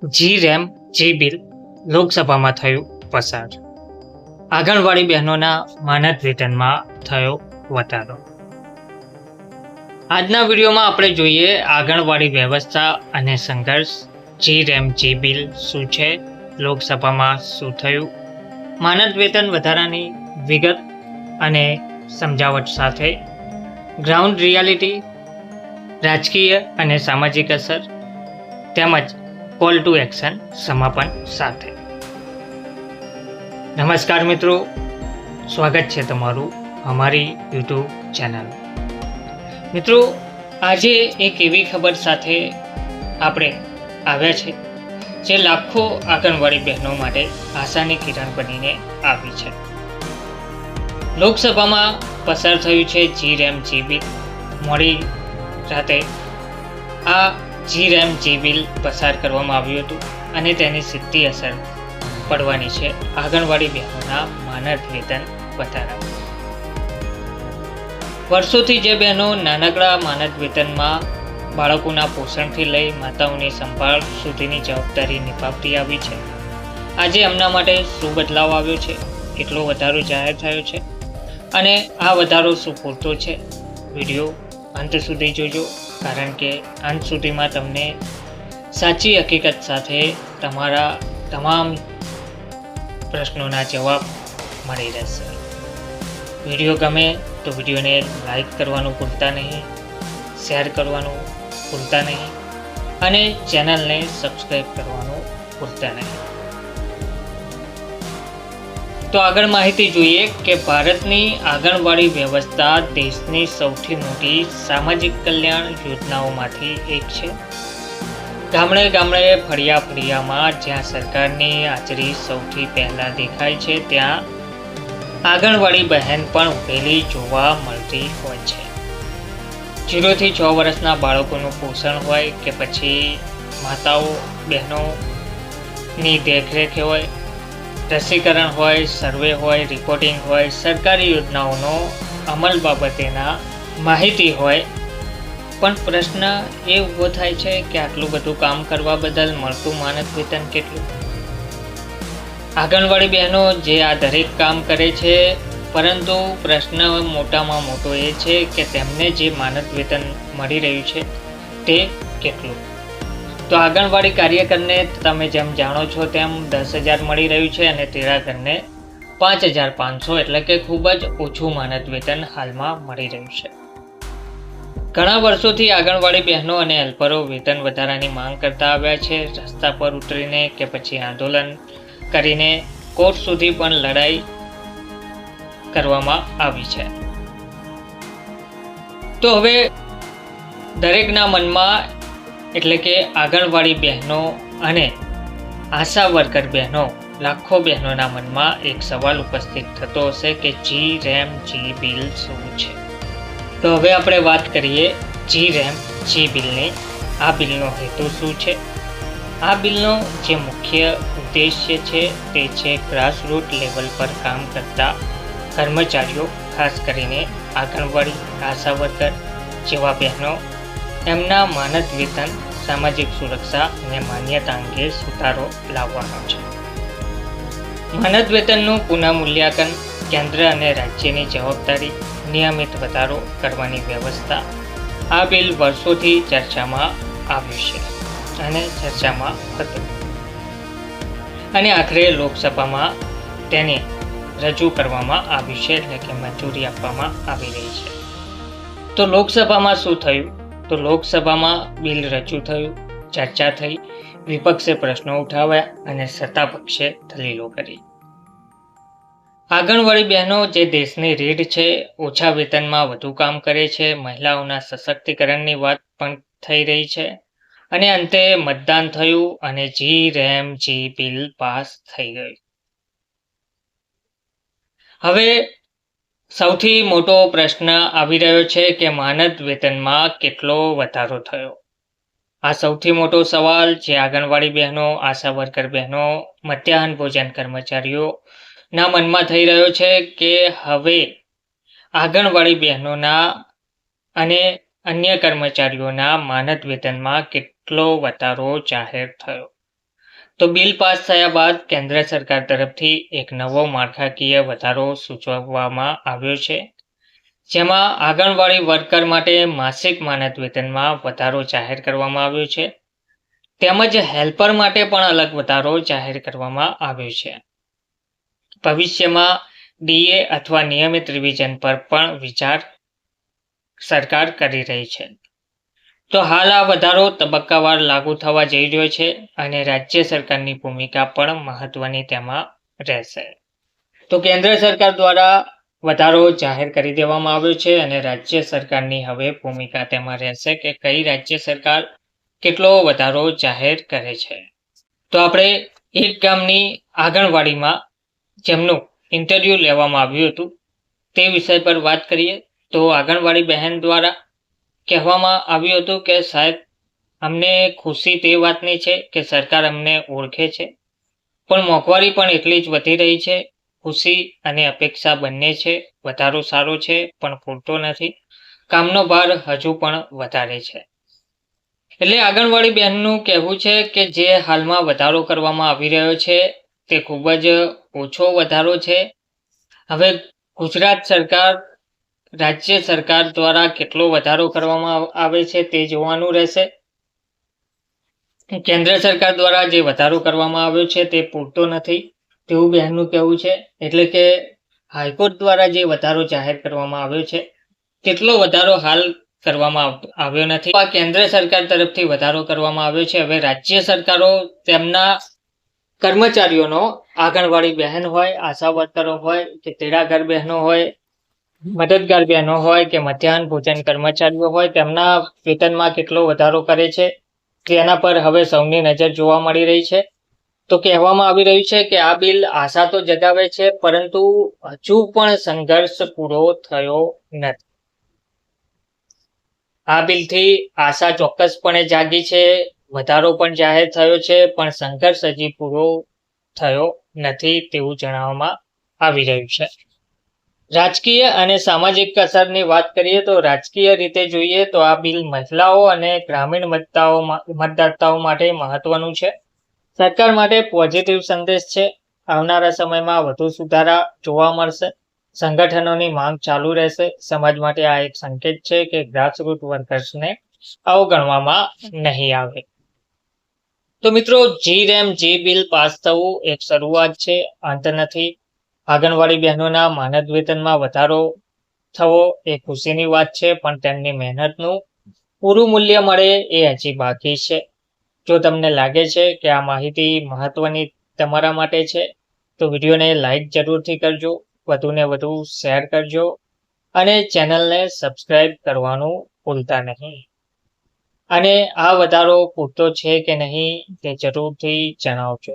જી-રેમ જી bill લોકસભામાં થયું પસાર. આંગણવાડી બહેનોના માનદ વેતનમાં થયો વધારો. આજના વિડીયોમાં આપણે જોઈએ આંગણવાડી વ્યવસ્થા અને સંઘર્ષ. જી-રેમ જી બિલ શું છે, લોકસભામાં શું થયું, માનદ વેતન વધારાની વિગત અને સમજાવટ સાથે ગ્રાઉન્ડ રિયાલિટી, રાજકીય અને સામાજિક અસર તેમજ કોલ ટુ એક્શન સમાપન સાથે. નમસ્કાર મિત્રો, સ્વાગત છે તમારું અમારી યુટ્યુબ ચેનલ. મિત્રો, આજે એક એવી ખબર સાથે આપણે આવ્યા છે જે લાખો આંગણવાડી બહેનો માટે આશાની કિરણ બનીને આવી છે. લોકસભામાં પસાર થયું છે જી-રેમ જી બિલ. મોડી રાતે આ જી-રેમ જી બિલ પસાર કરવામાં આવ્યું હતું અને તેની સીધી અસર પડવાની છે આંગણવાડી બહેનોના માનદ વેતન વધારા. વર્ષોથી જે બહેનો નાનકડા માનદ વેતનમાં બાળકોના પોષણથી લઈ માતાઓની સંભાળ સુધીની જવાબદારી નિભાવતી આવી છે, આજે એમના માટે શું બદલાવ આવ્યો છે, કેટલો વધારો જાહેર થયો છે અને આ વધારો શું પૂરતો છે? વિડીયો અંત સુધી જોજો, કારણ કે અંત સુધીમાં તમને સાચી હકીકત સાથે તમારા તમામ પ્રશ્નોના જવાબ મળી રહેશે. વિડીયો ગમે તો વિડીયોને લાઈક કરવાનું ભૂલતા નહીં, શેર કરવાનું ભૂલતા નહીં અને ચેનલને સબસ્ક્રાઈબ કરવાનું ભૂલતા નહીં. તો આગળ માહિતી જોઈએ કે ભારતની આંગણવાડી વ્યવસ્થા દેશની સૌથી મોટી સામાજિક કલ્યાણ યોજનાઓમાંથી એક છે. ગામડે ગામડે ફળિયા ફળિયામાં જ્યાં સરકારની હાજરી સૌથી પહેલાં દેખાય છે, ત્યાં આંગણવાડી બહેન પણ ઉભેલી જોવા મળતી હોય છે. 0 થી 6 વર્ષના બાળકોનું પોષણ હોય કે પછી માતાઓ બહેનોની દેખરેખ હોય, રસીકરણ હોય, સર્વે હોય, રિપોર્ટિંગ હોય, સરકારી યોજનાઓનો અમલ બાબતેના માહિતી હોય, પણ પ્રશ્ન એ ઊભો થાય છે કે આટલું બધું કામ કરવા બદલ મળતું માનદ વેતન કેટલું? આંગણવાડી બહેનો જે આ દરેક કામ કરે છે, પરંતુ પ્રશ્ન મોટામાં મોટો એ છે કે તેમને જે માનદ વેતન મળી રહ્યું છે તે કેટલું? તો આંગણવાડી કાર્યકરને તમે જેમ જાણો છો તેમ 10,000 મળી રહ્યું છે અને તેરાગરને 5,500, એટલે કે ખૂબ જ ઓછું માનદ વેતન હાલમાં મળી રહ્યું છે. ઘણા વર્ષોથી આંગણવાડી બહેનો અને હેલ્પરો વેતન વધારાની માંગ કરતા આવ્યા છે. રસ્તા પર ઉતરીને કે પછી આંદોલન કરીને કોર્ટ સુધી પણ લડાઈ કરવામાં આવી છે. તો હવે દરેકના મનમાં, એટલે કે આંગણવાડી બહેનો અને આશા વર્કર બહેનો, લાખો બહેનોના મનમાં એક સવાલ ઉપસ્થિત થતો હશે કે જી-રેમ જી બિલ શું છે? તો હવે આપણે વાત કરીએ જી-રેમ જી બિલની. આ બિલનો હેતુ શું છે? આ બિલનો જે મુખ્ય ઉદ્દેશ્ય છે તે છે ગ્રાસરૂટ લેવલ પર કામ કરતા કર્મચારીઓ, ખાસ કરીને આંગણવાડી, આશા વર્કર જેવા બહેનો, એમના માનદ વેતન, સામાજિક સુરક્ષા અને માન્યતા અંગે સુધારો લાવવાનો છે. માનદ વેતનનું પુનઃમૂલ્યાંકન, કેન્દ્ર અને રાજ્યની જવાબદારી, નિયમિત વધારો કરવાની વ્યવસ્થા. આ બિલ વર્ષોથી ચર્ચામાં આવ્યું છે અને ચર્ચામાં હતું અને આખરે લોકસભામાં તેને રજૂ કરવામાં આવ્યું છે, એટલે કે મંજૂરી આપવામાં આવી રહી છે. તો લોકસભામાં શું થયું? તો લોકસભામાં બિલ રજૂ થયું, ચર્ચા થઈ, વિપક્ષે પ્રશ્નો ઉઠાવ્યા અને સત્તા પક્ષે દલીલો કરી. આંગણવાડી બહેનો જે દેશની રીઢ છે, ઓછા વેતનમાં વધુ કામ કરે છે, મહિલાઓના સશક્તિકરણની વાત પણ થઈ રહી છે અને અંતે મતદાન થયું અને જી-રેમ જી બિલ પાસ થઈ ગયું. હવે સૌથી મોટો પ્રશ્ન આવી રહ્યો છે કે માનદ વેતનમાં કેટલો વધારો થયો? આ સૌથી મોટો સવાલ જે આંગણવાડી બહેનો, આશા વર્કર બહેનો, મધ્યાહન ભોજન કર્મચારીઓના મનમાં થઈ રહ્યો છે કે હવે આંગણવાડી બહેનોના અને અન્ય કર્મચારીઓના માનદ વેતનમાં કેટલો વધારો જાહેર થયો? તો બિલ પાસ થયા બાદ કેન્દ્ર સરકાર તરફથી એક નવો માળખાકીય વધારો સૂચવવામાં આવ્યો છે, જેમાં આંગણવાડી વર્કર માટે માસિક માનદ વેતનમાં વધારો જાહેર કરવામાં આવ્યો છે, તેમજ હેલ્પર માટે પણ અલગ વધારો જાહેર કરવામાં આવ્યો છે. ભવિષ્યમાં ડીએ અથવા નિયમિત રિવિઝન પર પણ વિચાર સરકાર કરી રહી છે. તો હાલ આ વધારો તબક્કાવાર લાગુ થવા જઈ રહ્યો છે અને રાજ્ય સરકારની ભૂમિકા પણ મહત્વની તેમાં રહેશે. તો કેન્દ્ર સરકાર દ્વારા વધારો જાહેર કરી દેવામાં આવ્યો છે અને રાજ્ય સરકારની હવે ભૂમિકા તેમાં રહેશે કે કઈ રાજ્ય સરકાર કેટલો વધારો જાહેર કરે છે. તો આપણે એક ગામની આંગણવાડીમાં જેમનું ઇન્ટરવ્યૂ લેવામાં આવ્યું હતું તે વિષય પર વાત કરીએ. તો આંગણવાડી બહેન દ્વારા કહેવામાં આવ્યું હતું કે સાહેબ, અમને ખુશી તે વાતની છે કે સરકાર અમને ઓળખે છે, પણ મોંઘવારી પણ એટલી જ વધી રહી છે. ખુશી અને અપેક્ષા બંને છે. વધારો સારો છે પણ પૂરતો નથી. કામનો ભાર હજુ પણ વધારે છે. એટલે આંગણવાડી બહેનનું કહેવું છે કે જે હાલમાં વધારો કરવામાં આવી રહ્યો છે તે ખૂબ જ ઓછો વધારો છે. હવે ગુજરાત સરકાર, રાજ્ય સરકાર દ્વારા કેટલો વધારો કરવામાં આવે છે તે જોવાનું રહેશે. કેન્દ્ર સરકાર દ્વારા જે વધારો કરવામાં આવ્યો છે તે પૂરતો નથી તેવું બહેનનું કહેવું છે. એટલે કે હાઈકોર્ટ દ્વારા જે વધારો જાહેર કરવામાં આવ્યો છે તેટલો વધારો હાલ કરવામાં આવ્યો નથી. આ કેન્દ્ર સરકાર તરફથી વધારો કરવામાં આવ્યો છે. હવે રાજ્ય સરકારો તેમના કર્મચારીઓનો, આંગણવાડી બહેન હોય, આશા વર્કરો હોય કે તેડાગર બહેનો હોય, મદદગાર બહેનો હોય કે મધ્યાહન ભોજન કર્મચારીઓ હોય, તેમના વેતનમાં કેટલો વધારો કરે છે તેના પર હવે સૌની નજર જોવા મળી રહી છે. તો કહેવામાં આવી રહ્યું છે કે આ બિલ આશા તો જગાવે છે પરંતુ હજુ પણ સંઘર્ષ પૂરો થયો નથી. આ બિલથી આશા ચોક્કસપણે જાગી છે, વધારો પણ જાહેર થયો છે, પણ સંઘર્ષ હજી પૂરો થયો નથી તેવું જણાવવામાં આવી રહ્યું છે. રાજકીય અને સામાજિક અસરની વાત કરીએ તો રાજકીય રીતે જોઈએ તો આ બિલ મહિલાઓ અને ગ્રામીણ મતદાતાઓ માટે મહત્વનું છે. સરકાર માટે પોઝિટિવ સંદેશ છે. આવનારા સમયમાં વધુ સુધારા જોવા મળશે. સંગઠનોની માંગ ચાલુ રહેશે. સમાજ માટે આ એક સંકેત છે કે ગ્રાસરૂટ વર્કર્સને અવગણવામાં નહીં આવે. તો મિત્રો, જી બિલ પાસ થવું એક શરૂઆત છે, અંત નથી. આંગણવાડી બહેનોના માનદ વેતનમાં વધારો થવો એ ખુશીની વાત છે, પણ તેમની મહેનતનું પૂરું મૂલ્ય મળે એ હજી બાકી છે. જો તમને લાગે છે કે આ માહિતી મહત્વની તમારા માટે છે તો વિડીયોને લાઈક જરૂરથી કરજો, વધુને વધુ શેર કરજો અને ચેનલને સબસ્ક્રાઈબ કરવાનું ભૂલતા નહીં. અને આ વધારો પૂરતો છે કે નહીં તે જરૂરથી જણાવજો.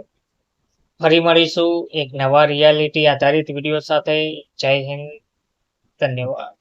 ફરી મળીશું એક નવા રિયાલિટી આધારિત વિડીયો સાથે. જય હિન્દ, ધન્યવાદ.